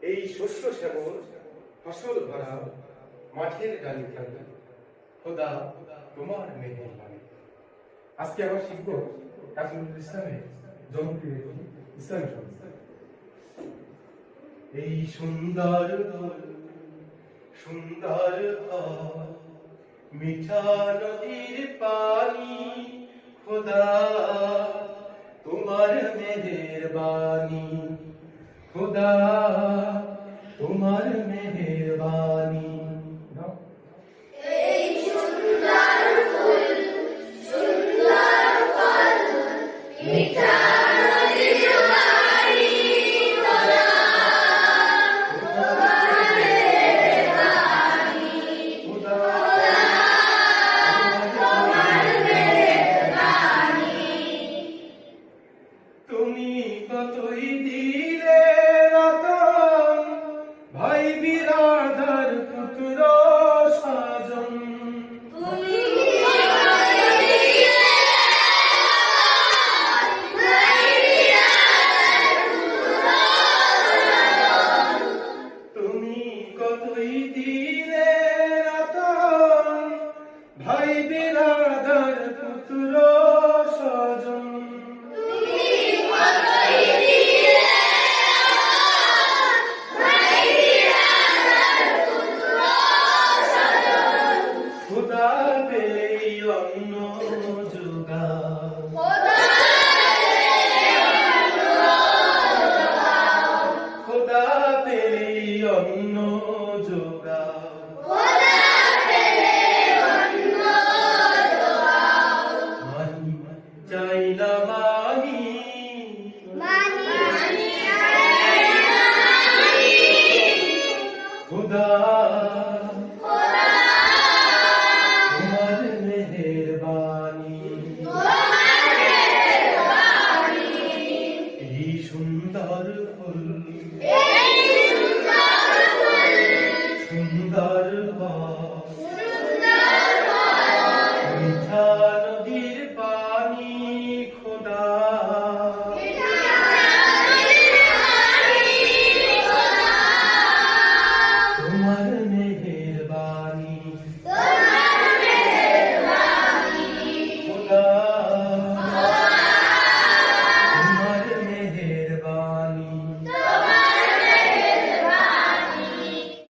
এই শস্য শ্যামল ফসল ভরা মাঠের ডালি থাকবে খোদা তোমার মেহেরবানি। আজকে আবার শিখব কাজী নজরুল ইসলামের জনপ্রিয় ইসলামী সঙ্গীত। এই সুন্দর সুন্দর মিঠা নদীর পানি খোদা তোমার মেহেরবানি, খোদা তোমার মেহেরবানি।